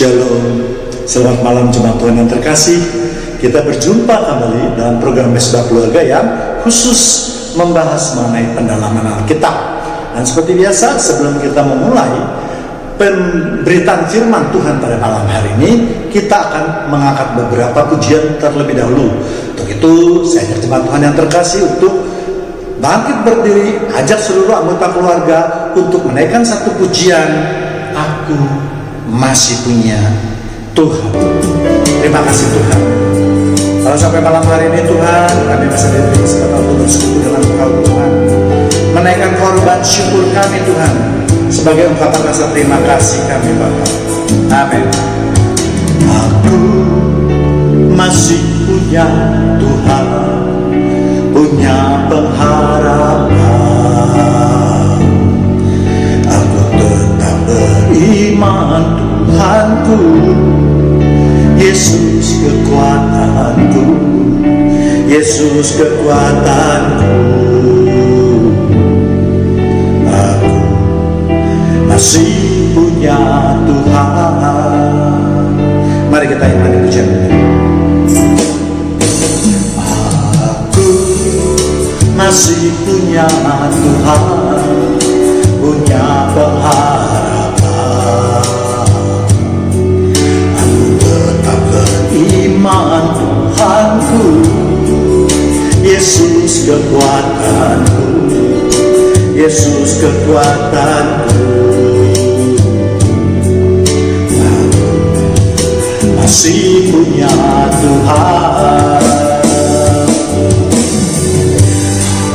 Shalom, selamat malam jemaat Tuhan yang terkasih. Kita berjumpa kembali dalam program Mesbah Keluarga yang khusus membahas mengenai pendalaman Alkitab. Dan seperti biasa, sebelum kita memulai pemberitaan firman Tuhan pada malam hari ini, kita akan mengangkat beberapa pujian terlebih dahulu. Untuk itu, saya ajak jemaat Tuhan yang terkasih untuk bangkit berdiri, ajak seluruh anggota keluarga untuk menaikkan satu pujian, Aku Masih Punya Tuhan. Terima kasih Tuhan. Kalau sampai malam hari ini Tuhan, kami masih diberi kesempatan untuk bersekutu dengan Engkau Tuhan, menaikkan korban syukur kami Tuhan, sebagai ungkapan rasa terima kasih kami Bapa. Amin. Aku masih punya Tuhan, punya pengharapan. Aku tetap beriman Tuhanku, Yesus kekuatanku, Yesus kekuatanku. Aku masih punya Tuhan. Mari kita imani pujian ini. Aku masih punya Tuhan, punya pengharapan. Aku tetap beriman Tuhanku, Yesus kekuatanku, Yesus kekuatanku. Aku masih punya Tuhan.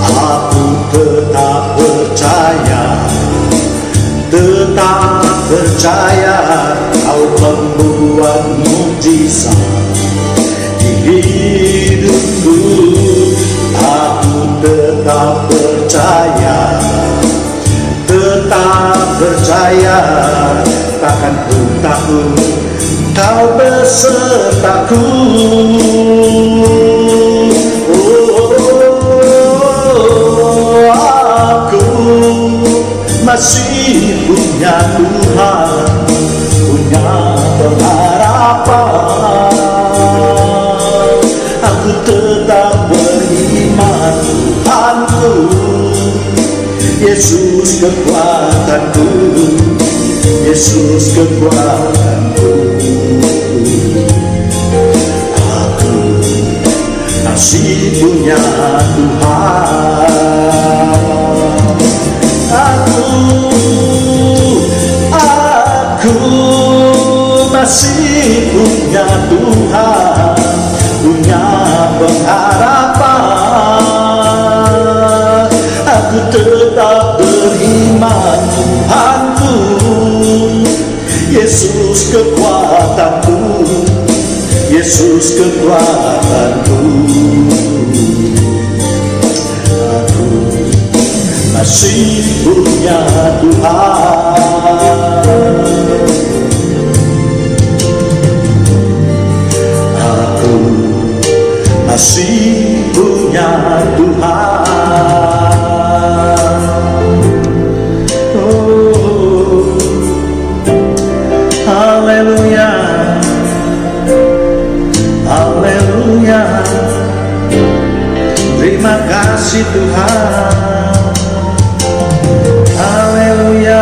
Aku tetap percaya, tetap percaya Kau membuat mukjizat di hidupku. Aku tetap percaya, tetap percaya, takkan ku takut Kau besertaku. Aku masih punya Tuhan, punya pengharapan. Aku tetap beriman Tuhanku, Yesus kekuatanku, Yesus kekuatanku. Aku masih punya Tuhan. Aku masih punya Tuhan, punya pengharapan. Aku tetap beriman Tuhanku, Yesus kekuatanku, Yesus kekuatanku. Aku masih punya Tuhan. Aku masih punya Tuhan. Oh, haleluya, haleluya. Terima kasih Tuhan. Haleluya.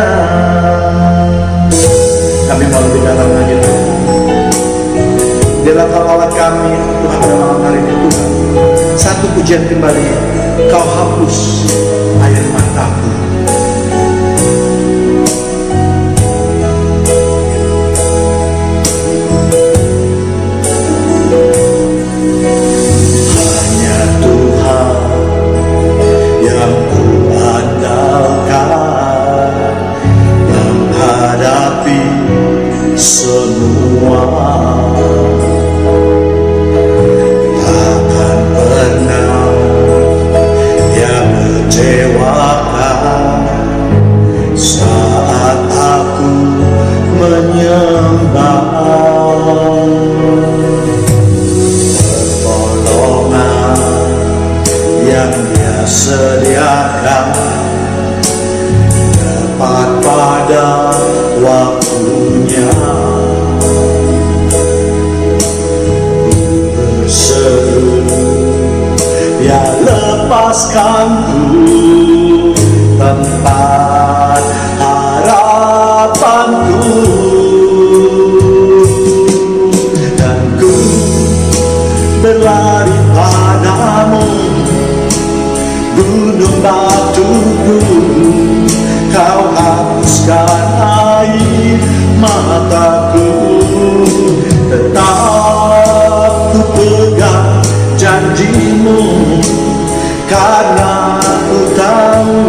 Kami mau lebih dalam lagi Tuhan. Dalam salawat kami Tuhan pada malam hari ini Tuhan, satu pujian kembali, Kau hapus air mataku. Hanya Tuhan yang ku andalkan, menghadapi semua. Takkan pernah Dia kecewakan. lepaskanku tempat harapanku, dan ku berlari padamu, gunung batuku, kau hapuskan air mataku. Tetap ku pegang janjimu, karena ku tahu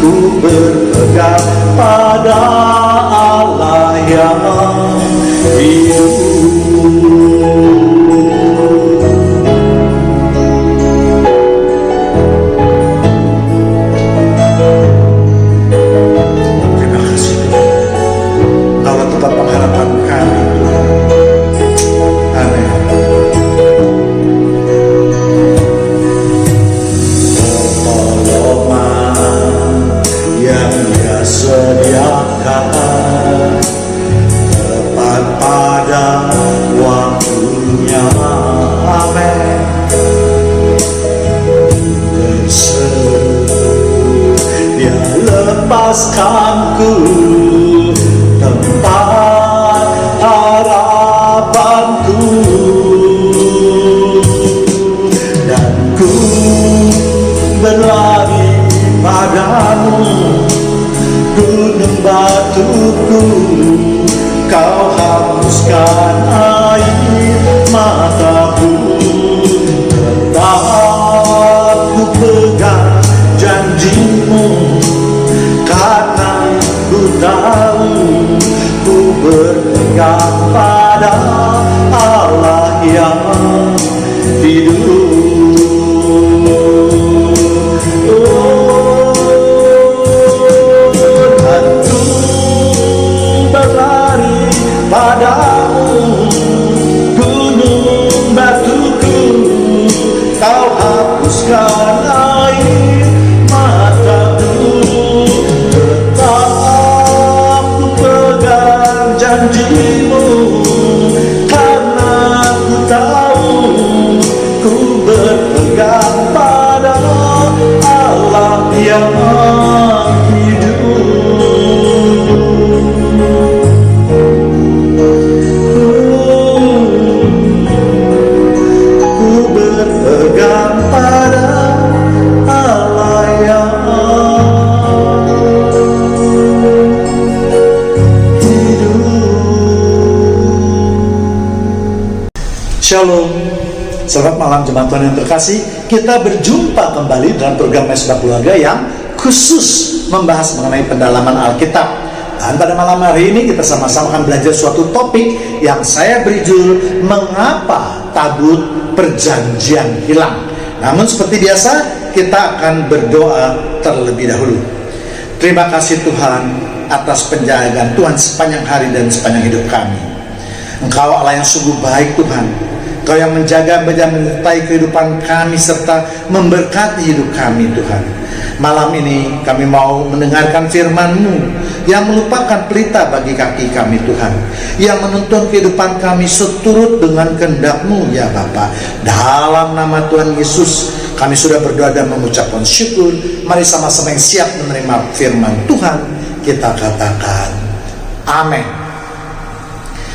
ku berpegang pada Allah yang hidup. Terima kasih Tuhan, Engkau tempat pengharapan kami Tuhan. Amin. Sediakan tepat pada waktunya. Amin. Berseru dia lepaskanku tempat harapanku, dan ku berlari padamu, gunung batuku, kau hapuskan air mataku. Tetap ku pegang janjimu, karena ku tahu ku berpegang pada Allah yang hidup. Padamu, gunung batuku, kau hapuskan air mataku. Tetap ku pegang janjimu, karena ku tahu ku berpegang pada Allah yang hidup. Shalom, selamat malam jemaat Tuhan yang terkasih. Kita berjumpa kembali dalam program Mesbah Keluarga yang khusus membahas mengenai pendalaman Alkitab. Dan pada malam hari ini kita sama-sama akan belajar suatu topik yang saya beri judul Mengapa Tabut Perjanjian Hilang. Namun seperti biasa kita akan berdoa terlebih dahulu. Terima kasih Tuhan atas penjagaan Tuhan sepanjang hari dan sepanjang hidup kami. Engkau Allah yang sungguh baik Tuhan. Engkau yang menjaga dan menyertai kehidupan kami serta memberkati hidup kami Tuhan. Malam ini kami mau mendengarkan firman-Mu yang merupakan pelita bagi kaki kami Tuhan, yang menuntun kehidupan kami seturut dengan kehendak-Mu ya Bapa. Dalam nama Tuhan Yesus kami sudah berdoa dan mengucapkan syukur. Mari sama-sama yang siap menerima firman Tuhan kita katakan amin.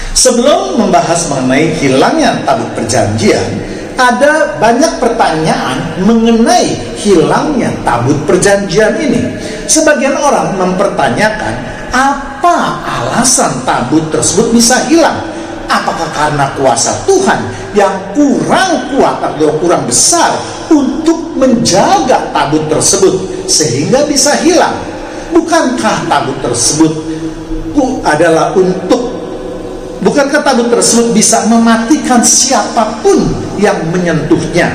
Sebelum membahas mengenai hilangnya tabut perjanjian, ada banyak pertanyaan mengenai hilangnya tabut perjanjian ini. Sebagian orang mempertanyakan apa alasan tabut tersebut bisa hilang. Apakah karena kuasa Tuhan yang kurang kuat atau kurang besar untuk menjaga tabut tersebut sehingga bisa hilang? Bukankah tabut tersebut adalah bukankah tabut tersebut bisa mematikan siapapun yang menyentuhnya?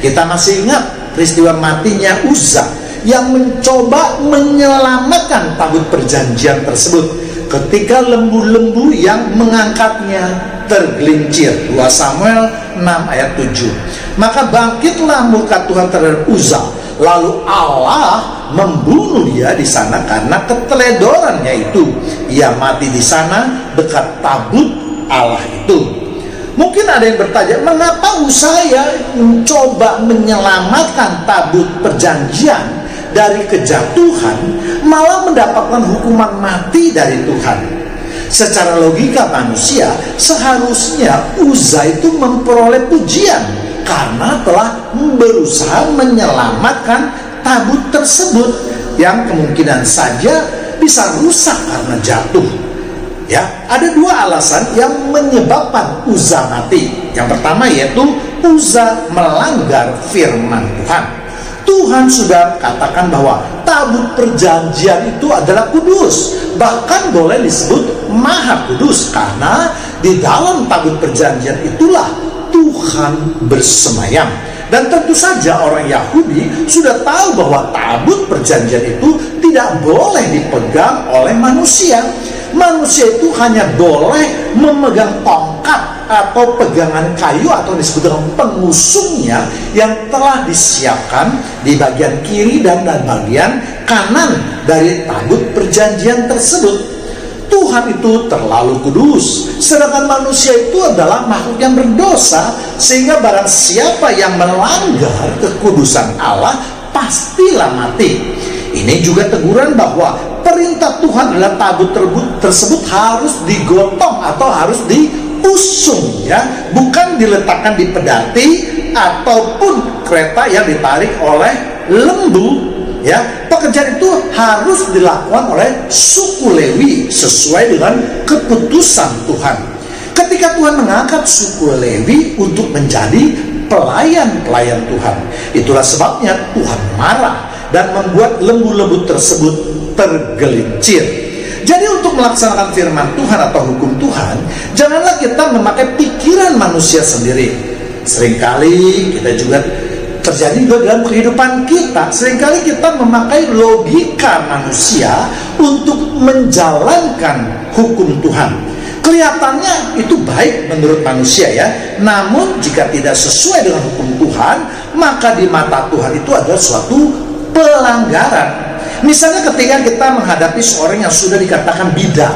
Kita masih ingat peristiwa matinya Uzza yang mencoba menyelamatkan tabut perjanjian tersebut ketika lembu-lembu yang mengangkatnya tergelincir. 2 Samuel 6 ayat 7. Maka bangkitlah murka Tuhan terhadap Uzza, lalu Allah membunuh dia di sana karena keteledorannya itu. Ia mati di sana dekat tabut Allah itu. Mungkin ada yang bertanya, mengapa Uzaya mencoba menyelamatkan tabut perjanjian dari kejatuhan, malah mendapatkan hukuman mati dari Tuhan? Secara logika manusia, seharusnya Uzza itu memperoleh pujian karena telah berusaha menyelamatkan tabut tersebut yang kemungkinan saja bisa rusak karena jatuh. Ya, ada dua alasan yang menyebabkan Uzza mati. Yang pertama yaitu Uzza melanggar firman Tuhan. Tuhan sudah katakan bahwa tabut perjanjian itu adalah kudus, bahkan boleh disebut maha kudus, karena di dalam tabut perjanjian itulah Tuhan bersemayam. Dan tentu saja orang Yahudi sudah tahu bahwa tabut perjanjian itu tidak boleh dipegang oleh manusia. Manusia itu hanya boleh memegang tongkat atau pegangan kayu atau disebut dengan pengusungnya yang telah disiapkan di bagian kiri dan bagian kanan dari tabut perjanjian tersebut. Tuhan itu terlalu kudus, sedangkan manusia itu adalah makhluk yang berdosa, sehingga barang siapa yang melanggar kekudusan Allah pastilah mati. Ini juga teguran bahwa perintah Tuhan adalah tabut tersebut harus digotong atau harus diusung, ya, bukan diletakkan di pedati ataupun kereta yang ditarik oleh lembu. Ya, pekerjaan itu harus dilakukan oleh suku Lewi sesuai dengan keputusan Tuhan. Ketika Tuhan mengangkat suku Lewi untuk menjadi pelayan-pelayan Tuhan, itulah sebabnya Tuhan marah dan membuat lembu-lembu tersebut tergelincir. Jadi untuk melaksanakan firman Tuhan atau hukum Tuhan, janganlah kita memakai pikiran manusia sendiri. Seringkali kita juga terjadi juga dalam kehidupan kita. Seringkali kita memakai logika manusia untuk menjalankan hukum Tuhan. Kelihatannya itu baik menurut manusia, ya. Namun jika tidak sesuai dengan hukum Tuhan, maka di mata Tuhan itu adalah suatu pelanggaran. Misalnya ketika kita menghadapi seorang yang sudah dikatakan bidah,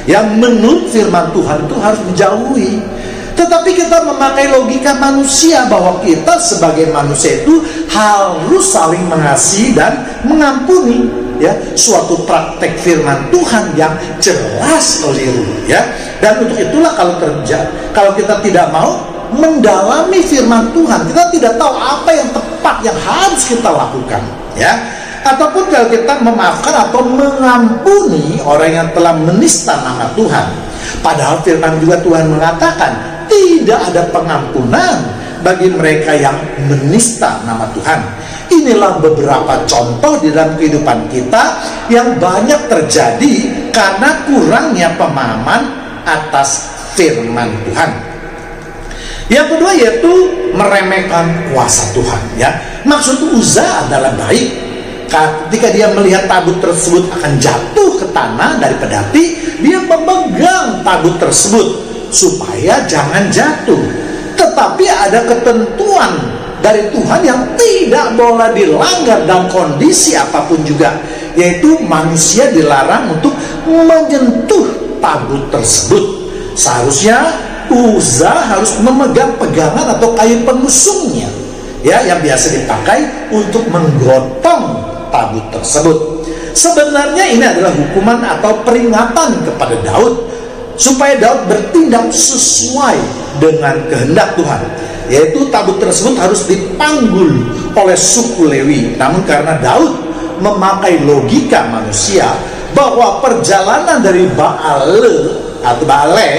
yang menurut firman Tuhan itu harus dijauhi. Tetapi kita memakai logika manusia bahwa kita sebagai manusia itu harus saling mengasihi dan mengampuni, ya, suatu praktek firman Tuhan yang jelas keliru, ya. Dan untuk itulah kalau kita tidak mau mendalami firman Tuhan, kita tidak tahu apa yang tepat yang harus kita lakukan, ya. Ataupun kalau kita memaafkan atau mengampuni orang yang telah menista nama Tuhan, padahal firman juga Tuhan mengatakan tidak ada pengampunan bagi mereka yang menista nama Tuhan. Inilah beberapa contoh di dalam kehidupan kita yang banyak terjadi karena kurangnya pemahaman atas firman Tuhan. Yang kedua yaitu meremehkan kuasa Tuhan, ya. Maksud Uzza adalah baik. Ketika dia melihat tabut tersebut akan jatuh ke tanah dari pedati, dia memegang tabut tersebut supaya jangan jatuh. Tetapi ada ketentuan dari Tuhan yang tidak boleh dilanggar dalam kondisi apapun juga, yaitu manusia dilarang untuk menyentuh tabut tersebut. Seharusnya Uzza harus memegang pegangan atau kayu pengusungnya, ya, yang biasa dipakai untuk menggotong tabut tersebut. Sebenarnya ini adalah hukuman atau peringatan kepada Daud supaya Daud bertindak sesuai dengan kehendak Tuhan, yaitu tabut tersebut harus dipanggul oleh suku Lewi. Namun karena Daud memakai logika manusia bahwa perjalanan dari Baale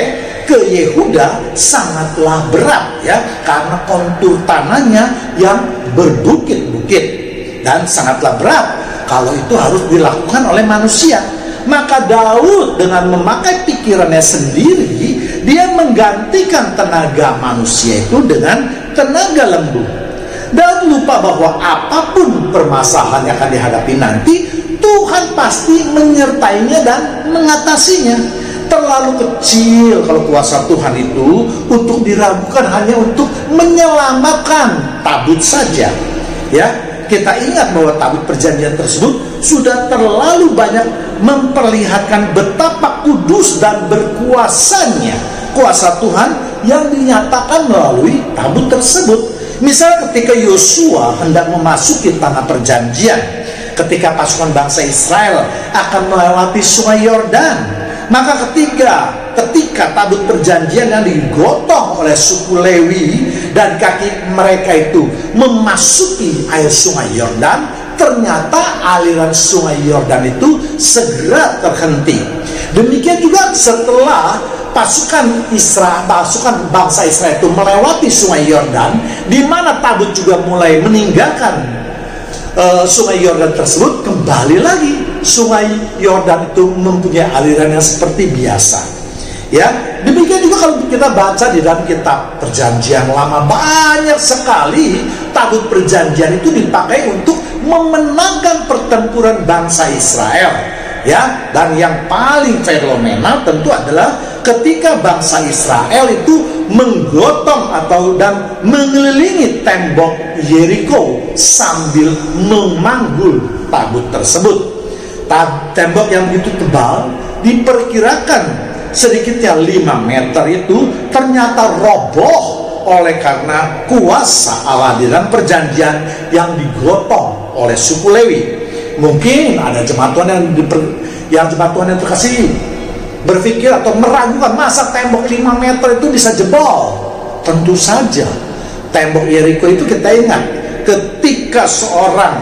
ke Yehuda sangatlah berat, ya, karena kontur tanahnya yang berbukit-bukit dan sangatlah berat kalau itu harus dilakukan oleh manusia. Maka Daud dengan memakai pikirannya sendiri, dia menggantikan tenaga manusia itu dengan tenaga lembu. Daud lupa bahwa apapun permasalahan yang akan dihadapi nanti, Tuhan pasti menyertainya dan mengatasinya. Terlalu kecil kalau kuasa Tuhan itu untuk diragukan hanya untuk menyelamatkan tabut saja, ya. Kita ingat bahwa tabut perjanjian tersebut sudah terlalu banyak memperlihatkan betapa kudus dan berkuasanya kuasa Tuhan yang dinyatakan melalui tabut tersebut. Misal ketika Yosua hendak memasuki tanah perjanjian, ketika pasukan bangsa Israel akan melewati sungai Yordan, maka ketika tabut perjanjian yang digotong oleh suku Lewi dan kaki mereka itu memasuki air sungai Yordan, ternyata aliran sungai Yordan itu segera terhenti. Demikian juga setelah pasukan bangsa Israel itu melewati sungai Yordan, di mana tabut juga mulai meninggalkan sungai Yordan tersebut, kembali lagi sungai Yordan itu mempunyai aliran yang seperti biasa. Ya, demikian juga kalau kita baca di dalam kitab Perjanjian Lama, banyak sekali tabut perjanjian itu dipakai untuk memenangkan pertempuran bangsa Israel. Ya, dan yang paling fenomenal tentu adalah ketika bangsa Israel itu menggotong dan mengelilingi tembok Yeriko sambil memanggul tabut tersebut. Tembok yang begitu tebal, diperkirakan sedikitnya 5 meter itu ternyata roboh oleh karena kuasa Allah di dalam perjanjian yang digotong oleh suku Lewi. Mungkin ada jemaat Tuhan yang terkasih berpikir atau meragukan, masa tembok 5 meter itu bisa jebol? Tentu saja. Tembok Yeriko itu kita ingat ketika seorang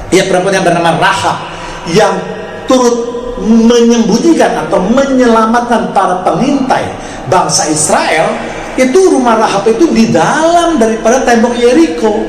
perempuan yang bernama Rahab yang turut menyembunyikan atau menyelamatkan para pengintai bangsa Israel, itu rumah Rahab itu di dalam daripada tembok Yeriko.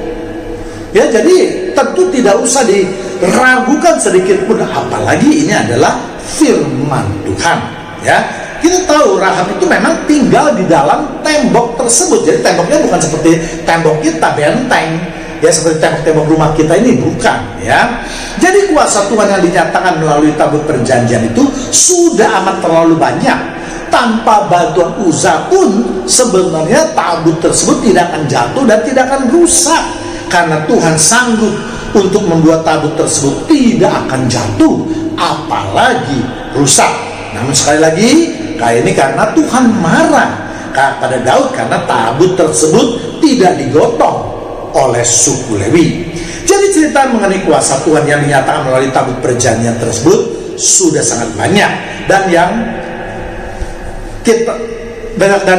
Ya, jadi tentu tidak usah diragukan sedikit pun, apalagi ini adalah firman Tuhan. Ya, kita tahu Rahab itu memang tinggal di dalam tembok tersebut. Jadi temboknya bukan seperti tembok kita, benteng, ya seperti tembok-tembok rumah kita ini, bukan. Ya, jadi kuasa Tuhan yang dinyatakan melalui tabut perjanjian itu sudah amat terlalu banyak. Tanpa bantuan Uza pun sebenarnya tabut tersebut tidak akan jatuh dan tidak akan rusak, karena Tuhan sanggup untuk membuat tabut tersebut tidak akan jatuh, apalagi rusak. Namun sekali lagi, kali ini karena Tuhan marah pada Daud karena tabut tersebut tidak digotong oleh suku Lewi. Jadi cerita mengenai kuasa Tuhan yang dinyatakan melalui tabut perjanjian tersebut sudah sangat banyak, dan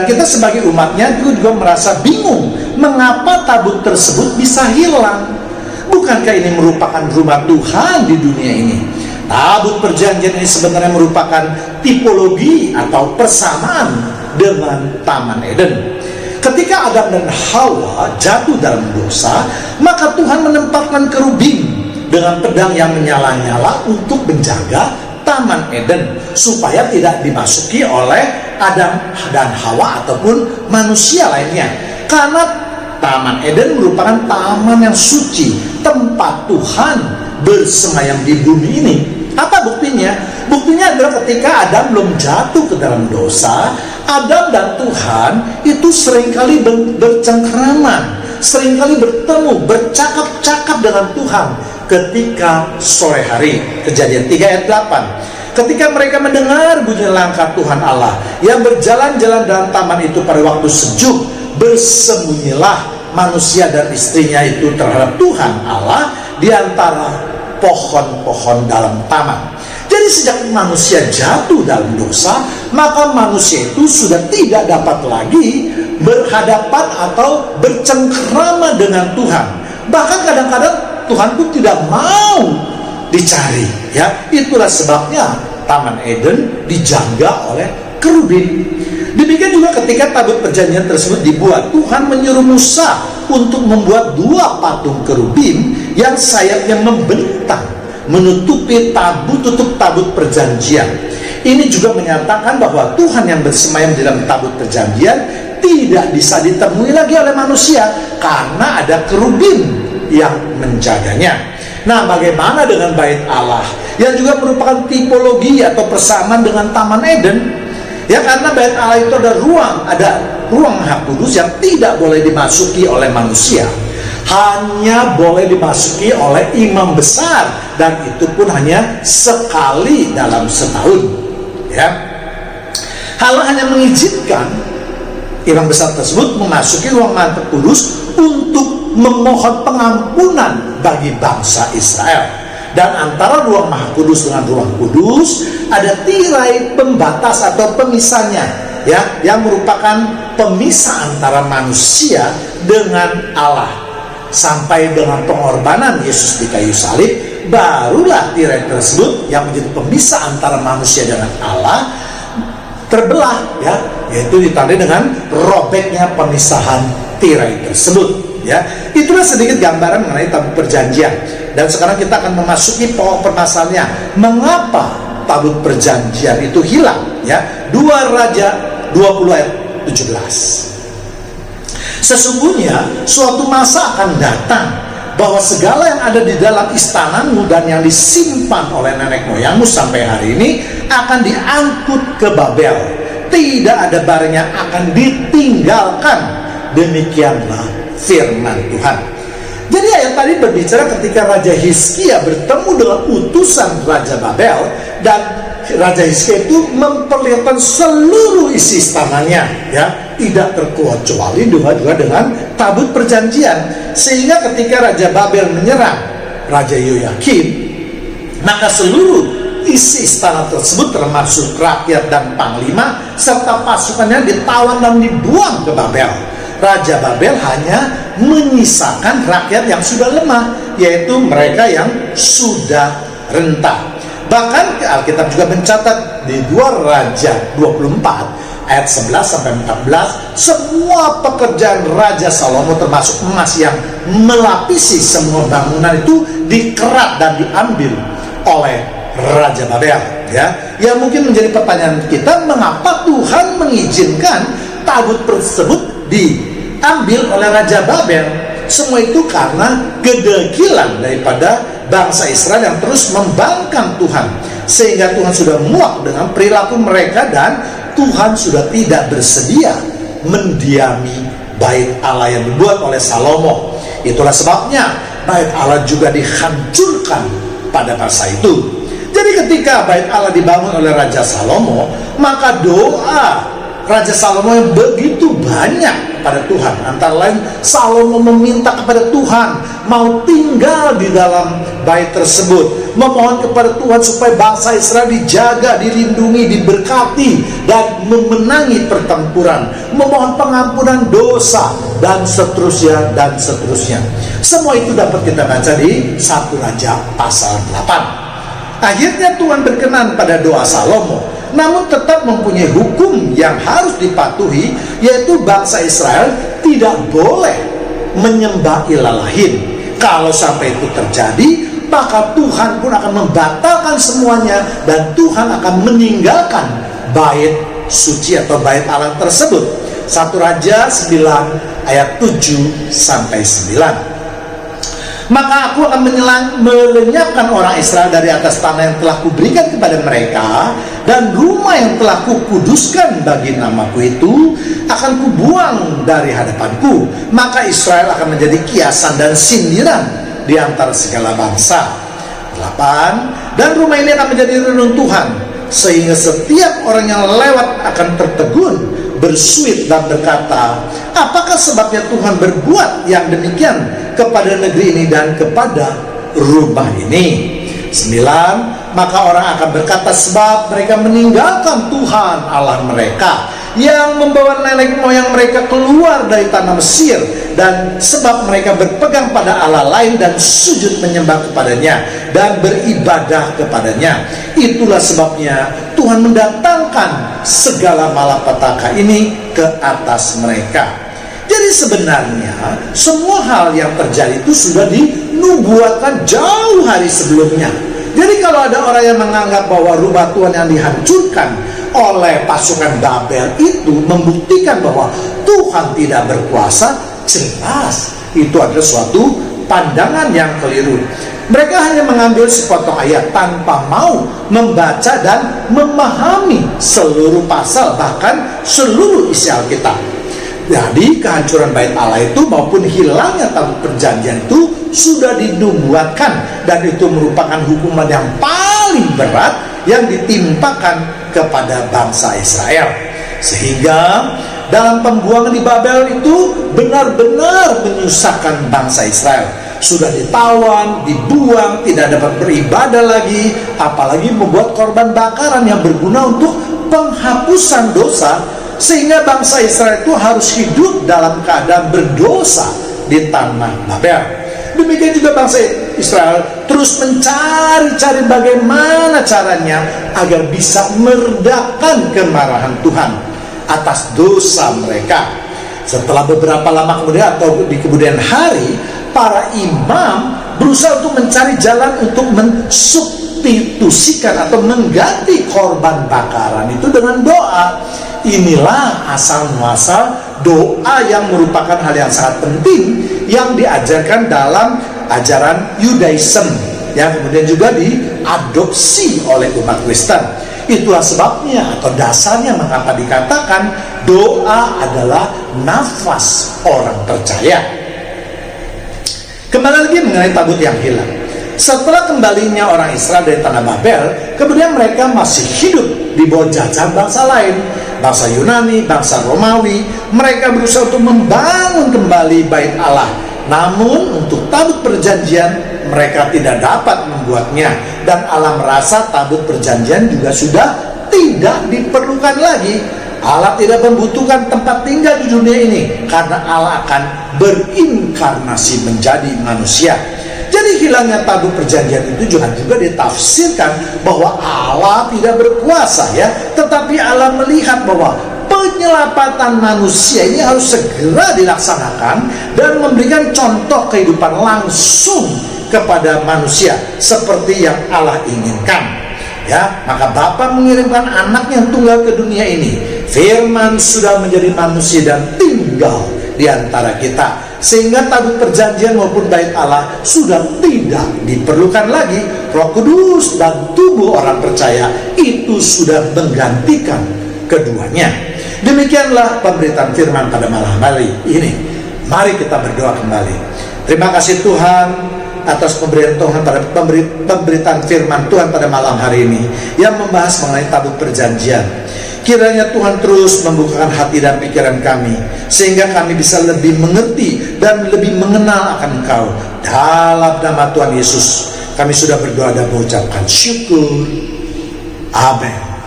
kita sebagai umatnya juga merasa bingung mengapa tabut tersebut bisa hilang. Bukankah ini merupakan rumah Tuhan di dunia ini? Tabut perjanjian ini sebenarnya merupakan tipologi atau persamaan dengan Taman Eden. Ketika Adam dan Hawa jatuh dalam dosa, maka Tuhan menempatkan kerubin dengan pedang yang menyala-nyala untuk menjaga Taman Eden supaya tidak dimasuki oleh Adam dan Hawa ataupun manusia lainnya. Karena Taman Eden merupakan taman yang suci, tempat Tuhan bersemayam di bumi ini. Apa buktinya? Buktinya adalah ketika Adam belum jatuh ke dalam dosa, Adam dan Tuhan itu seringkali bercengkrama, seringkali bertemu, bercakap-cakap dengan Tuhan ketika sore hari. Kejadian 3 ayat 8. Ketika mereka mendengar bunyi langkah Tuhan Allah yang berjalan-jalan dalam taman itu pada waktu sejuk, bersembunyilah manusia dan istrinya itu terhadap Tuhan Allah di antara pohon-pohon dalam taman. Jadi sejak manusia jatuh dalam dosa, maka manusia itu sudah tidak dapat lagi berhadapan atau bercengkrama dengan Tuhan. Bahkan kadang-kadang Tuhan pun tidak mau dicari. Ya, itulah sebabnya Taman Eden dijaga oleh kerubin. Demikian juga ketika tabut perjanjian tersebut dibuat, Tuhan menyuruh Musa untuk membuat 2 patung kerubin yang sayapnya membentang menutupi tutup tabut perjanjian. Ini juga menyatakan bahwa Tuhan yang bersemayam di dalam tabut perjanjian tidak bisa ditemui lagi oleh manusia karena ada kerubin yang menjaganya. Nah, bagaimana dengan bait Allah yang juga merupakan tipologi atau persamaan dengan Taman Eden? Ya, karena bait Allah itu ada ruang Maha Kudus yang tidak boleh dimasuki oleh manusia, hanya boleh dimasuki oleh imam besar, dan itu pun hanya sekali dalam setahun. Ya, Allah hanya mengizinkan Imam besar tersebut memasuki ruang Maha Kudus untuk memohon pengampunan bagi bangsa Israel. Dan antara ruang Maha Kudus dengan ruang kudus ada tirai pembatas atau pemisahnya, ya, yang merupakan pemisah antara manusia dengan Allah. Sampai dengan pengorbanan Yesus di kayu salib, barulah tirai tersebut yang menjadi pemisah antara manusia dengan Allah terbelah, ya, yaitu ditandai dengan robeknya pemisahan tirai tersebut, ya. Itulah sedikit gambaran mengenai tabut perjanjian. Dan sekarang kita akan memasuki pokok permasalahannya, mengapa tabut perjanjian itu hilang, ya. 2 Raja 20 ayat 17. Sesungguhnya suatu masa akan datang bahwa segala yang ada di dalam istanamu dan yang disimpan oleh nenek moyangmu sampai hari ini akan diangkut ke Babel. Tidak ada barang yang akan ditinggalkan. Demikianlah firman Tuhan. Jadi ayat tadi berbicara ketika Raja Hizkia bertemu dengan utusan Raja Babel, dan Raja Hizkia itu memperlihatkan seluruh isi istananya, ya, tidak terkecuali juga dengan tabut perjanjian. Sehingga ketika Raja Babel menyerang Raja Yoyakim, maka seluruh isi istana tersebut termasuk rakyat dan panglima serta pasukannya ditawan dan dibuang ke Babel. Raja Babel hanya menyisakan rakyat yang sudah lemah, yaitu mereka yang sudah renta. Bahkan Alkitab juga mencatat di 2 Raja 24 ayat 11 sampai 14, semua pekerjaan Raja Salomo termasuk emas yang melapisi semua bangunan itu dikerat dan diambil oleh Raja Babel, ya. Yang mungkin menjadi pertanyaan kita, mengapa Tuhan mengizinkan tabut tersebut diambil oleh Raja Babel? Semua itu karena kedegilan daripada bangsa Israel yang terus membangkang Tuhan, sehingga Tuhan sudah muak dengan perilaku mereka dan Tuhan sudah tidak bersedia mendiami bait Allah yang dibuat oleh Salomo. Itulah sebabnya bait Allah juga dihancurkan pada masa itu. Jadi ketika bait Allah dibangun oleh Raja Salomo, maka doa Raja Salomo yang begitu banyak pada Tuhan. Antara lain Salomo meminta kepada Tuhan mau tinggal di dalam bait tersebut, memohon kepada Tuhan supaya bangsa Israel dijaga, dilindungi, diberkati dan memenangi pertempuran, memohon pengampunan dosa, dan seterusnya dan seterusnya. Semua itu dapat kita baca di 1 Raja pasal 8. Akhirnya Tuhan berkenan pada doa Salomo, namun tetap mempunyai hukum yang harus dipatuhi, yaitu bangsa Israel tidak boleh menyembah ilah lain. Kalau sampai itu terjadi, maka Tuhan pun akan membatalkan semuanya dan Tuhan akan meninggalkan bait suci atau bait Allah tersebut. 1 Raja 9 ayat 7 sampai 9. Maka aku akan melenyapkan orang Israel dari atas tanah yang telah kuberikan kepada mereka, dan rumah yang telah kukuduskan bagi namaku itu akan kubuang dari hadapanku. Maka Israel akan menjadi kiasan dan sindiran di antara segala bangsa. 8. Dan rumah ini akan menjadi reruntuhan, sehingga setiap orang yang lewat akan tertegun, bersuit dan berkata, apakah sebabnya Tuhan berbuat yang demikian kepada negeri ini dan kepada rumah ini? 9. Maka orang akan berkata, sebab mereka meninggalkan Tuhan Allah mereka yang membawa nenek moyang mereka keluar dari tanah Mesir, dan sebab mereka berpegang pada Allah lain dan sujud menyembah kepadanya dan beribadah kepadanya. Itulah sebabnya Tuhan mendatangkan segala malapetaka ini ke atas mereka. Jadi sebenarnya semua hal yang terjadi itu sudah dinubuatkan jauh hari sebelumnya. Jadi kalau ada orang yang menganggap bahwa rumah Tuhan yang dihancurkan oleh pasukan Babel itu membuktikan bahwa Tuhan tidak berkuasa, jelas itu adalah suatu pandangan yang keliru. Mereka hanya mengambil sepotong ayat tanpa mau membaca dan memahami seluruh pasal, bahkan seluruh isi Alkitab. Jadi kehancuran bait Allah itu maupun hilangnya tabut perjanjian itu sudah dinubuatkan, dan itu merupakan hukuman yang paling berat yang ditimpakan kepada bangsa Israel. Sehingga dalam pembuangan di Babel itu benar-benar menyusahkan bangsa Israel. Sudah ditawan, dibuang, tidak dapat beribadah lagi, apalagi membuat korban bakaran yang berguna untuk penghapusan dosa, sehingga bangsa Israel itu harus hidup dalam keadaan berdosa di tanah Babel. Demikian juga bangsa Israel terus mencari-cari bagaimana caranya agar bisa meredakan kemarahan Tuhan atas dosa mereka. Setelah beberapa lama kemudian atau di kemudian hari, para imam berusaha untuk mencari jalan untuk mensubstitusikan atau mengganti korban bakaran itu dengan doa. Inilah asal-muasal doa yang merupakan hal yang sangat penting yang diajarkan dalam ajaran Yudaism yang kemudian juga diadopsi oleh umat Kristen. Itulah sebabnya atau dasarnya mengapa dikatakan doa adalah nafas orang percaya. Kembali lagi mengenai tabut yang hilang. Setelah kembalinya orang Israel dari tanah Babel, kemudian mereka masih hidup di bawah jajahan bangsa lain, bangsa Yunani, bangsa Romawi. Mereka berusaha untuk membangun kembali bait Allah. Namun untuk tabut perjanjian mereka tidak dapat membuatnya, dan Allah merasa tabut perjanjian juga sudah tidak diperlukan lagi. Allah tidak membutuhkan tempat tinggal di dunia ini karena Allah akan berinkarnasi menjadi manusia. Jadi hilangnya tabut perjanjian itu juga ditafsirkan bahwa Allah tidak berkuasa ya, tetapi Allah melihat bahwa penyelamatan manusia ini harus segera dilaksanakan dan memberikan contoh kehidupan langsung kepada manusia seperti yang Allah inginkan. Ya, maka Bapa mengirimkan anaknya yang tunggal ke dunia ini. Firman sudah menjadi manusia dan tinggal di antara kita, sehingga tabut perjanjian maupun bait Allah sudah tidak diperlukan lagi. Roh Kudus dan tubuh orang percaya itu sudah menggantikan keduanya. Demikianlah pemberitaan firman pada malam hari ini. Mari kita berdoa kembali. Terima kasih Tuhan atas pemberian Tuhan pada pemberitaan firman Tuhan pada malam hari ini yang membahas mengenai tabut perjanjian. Kiranya Tuhan terus membukakan hati dan pikiran kami sehingga kami bisa lebih mengerti dan lebih mengenal akan Engkau. Dalam nama Tuhan Yesus kami sudah berdoa dan mengucapkan syukur. Amin.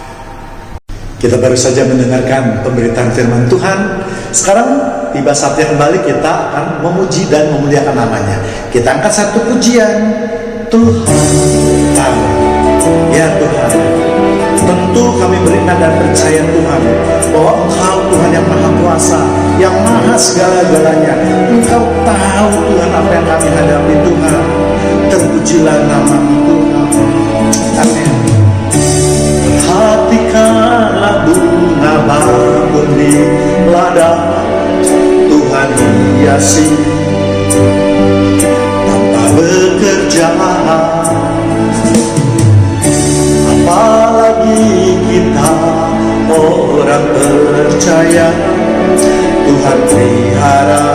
Kita baru saja mendengarkan pemberitaan firman Tuhan. Sekarang tiba saatnya kembali kita akan memuji dan memuliakan namanya. Kita angkat satu pujian. Tuhan, ya Tuhan, tentu kami beriman dan percaya Tuhan bahwa Engkau Tuhan yang maha kuasa, yang maha segala-galanya. Engkau tahu Tuhan apa yang kami hadapi Tuhan. Terpujilah nama-Mu Tuhan. Amin. Perhatikanlah bunga bakung di ladang Tuhan hiasi tanpa bekerja. Apalagi kita orang percaya, Tuhan pelihara,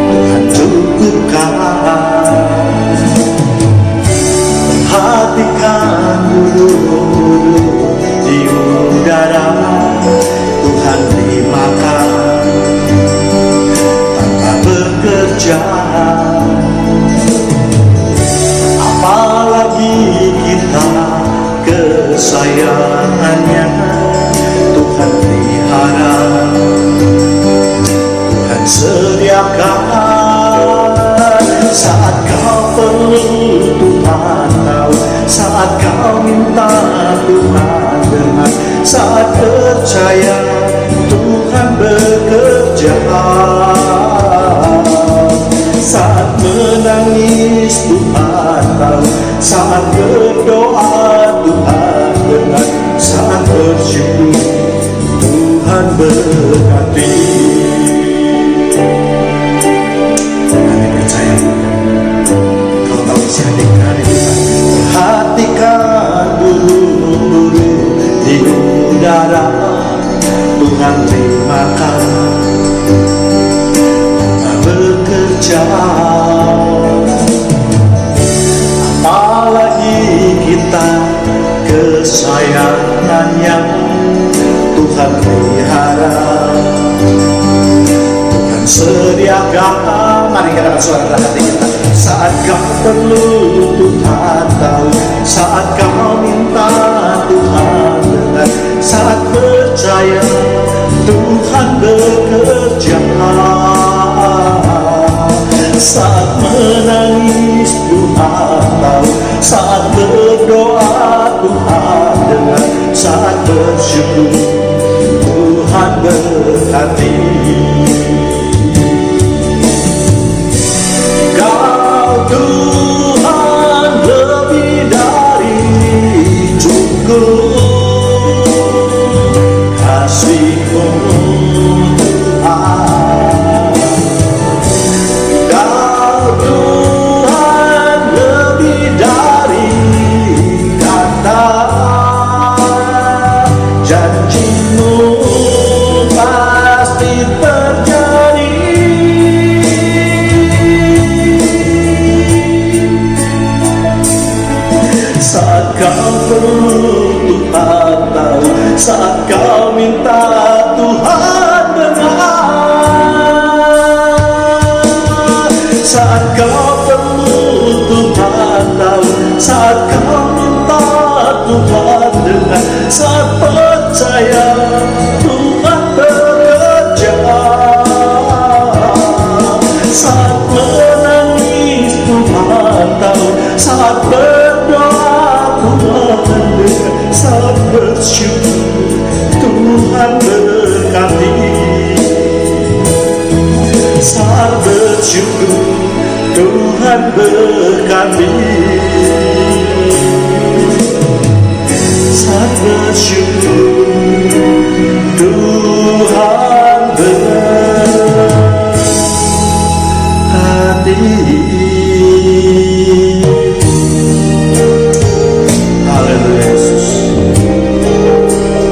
Tuhan cukupkan. Perhatikan burung-burung di udara, Tuhan beri makan tanpa bekerja. Apalagi kita kesayangannya, Tuhan pelihara, Tuhan sediakan. Saat kau perlu Tuhan tahu, saat kau minta Tuhan dengar, saat percaya Tuhan bekerja, saat menangis Tuhan tahu, saat berdoa Tuhan dengar, saat bersyukur Tuhan berkati. Kami percaya kau tahu isi hati kami. Perhatikan burung-burung di udara, Tuhan terimakan tanpa bekerja. Apalagi kita kesayangannya, Tuhan pelihara, Sediakah, mari kita angkat suara dalam hati kita. Saat kau perlu Tuhan tahu, saat kau minta Tuhan dengar, saat percaya Tuhan bekerja, saat menangis Tuhan tahu, saat berdoa Tuhan dengar, saat bersyukur Tuhan berhati. Kau Tuhan lebih dari cukup, kasih-Mu Tuhan. Kau Tuhan lebih dari kata, janji-Mu pasti terjadi. Saat kau perlu Tuhan tahu, saat kau minta Tuhan dengar, saat kau perlu Tuhan tahu, saat kau minta Tuhan dengar, saat percaya Tuhan bekerja, saat menangis Tuhan tahu, saat berdoa Tuhan dengar, saat bersyukur Tuhan berkati, saat bersyukur Tuhan berkati, saat bersyukur Tuhan berkati. Haleluya Yesus.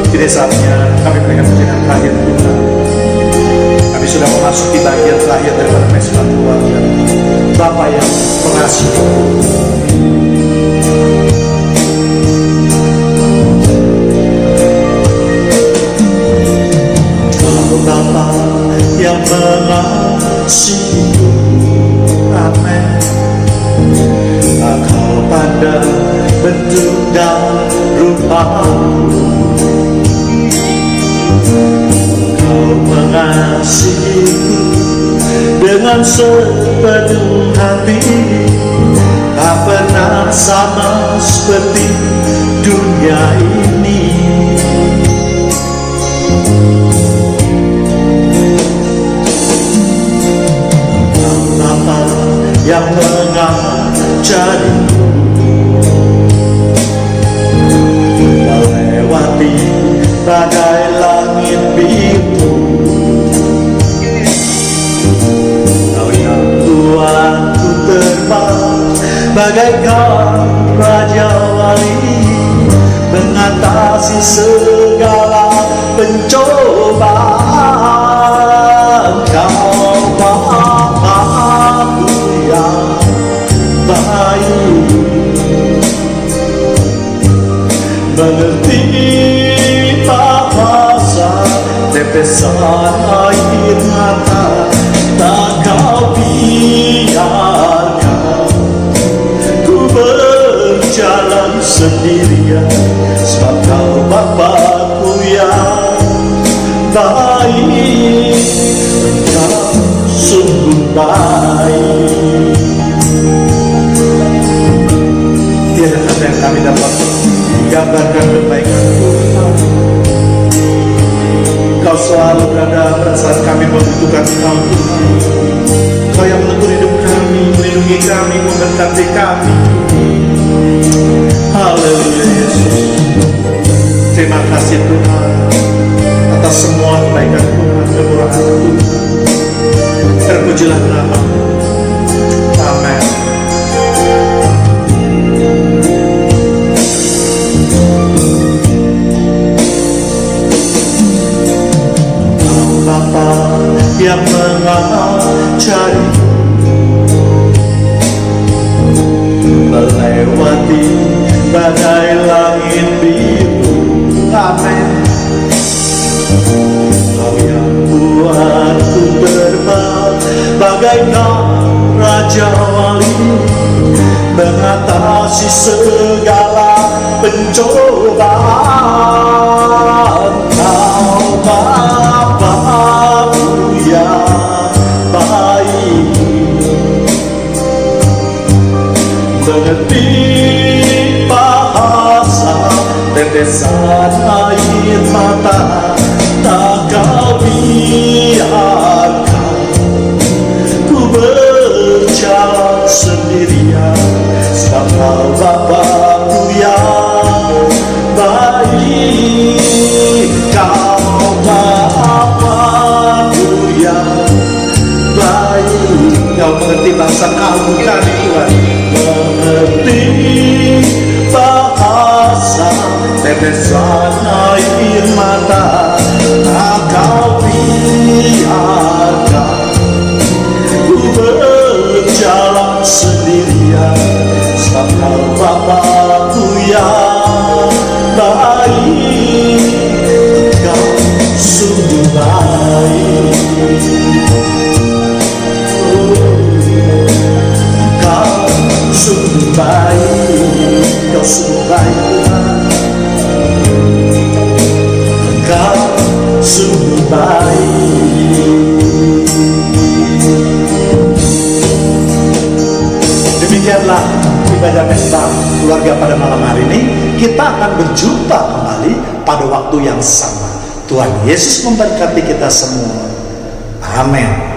Kini saatnya kami berikan pujian terakhir Tuhan. Kami sudah memasuki bagian terakhir daripada Mesbah Keluarga. Bapa yang pengasih, Kau Bapa yang mengasihi, amin. Kau pandang bentuk dan rupa-Mu, Kau mengasihiku dengan sepenuh hati, tak pernah sama seperti dunia ini. Kau Bapa yang mengajariku melewati bagai langit biru. Kau yang buatku terbang bagaikan Raja Wali, mengatasi segala pencobaan. Kau Bapa-Ku yang baik, mengerti tak rasa tetesan air mata, tak Kau biarkan ku berjalan sendirian, sebab Kau Bapa-Ku yang baik, Engkau sungguh baik. Tiada kata yang kami dapat gambarkan kebaikan Tuhan. Kau selalu berada pada saat kami membutuhkan Kau Tuhan. Kau yang menegur hidup kami, melindungi kami, memberkati kami. Haleluya Yesus. Terima kasih Tuhan atas semua kebaikan Tuhan, kemurahan Tuhan. Terpujilah nama-Mu. Amin. Bapa yang mengajari, melewati badai langit biru. Amin. Kau yang buatku terbang bagaikan Raja Wali, mengatasi segala pencobaan. Kau Bapa-Ku yang baik, mengerti bahasa tetesan air mata. Tak kau biarkan ku berjalan sendirian, sebab kau Bapa-Ku yang baik. Kau Bapa-Ku yang baik. Kau mengerti bahasa kamu kami Tuhan, mengerti bahasa tetesan air mata. Tak kau biarkan ku berjalan sendirian, sebab kau Bapa-Ku yang baik. Kau sungguh baik, kau sungguh baik, kau sungguh baik Tuhan. Kau sungguh baik. Demikianlah ibadah mesbah keluarga pada malam hari ini. Kita akan berjumpa kembali pada waktu yang sama. Tuhan Yesus memberkati kita semua. Amin.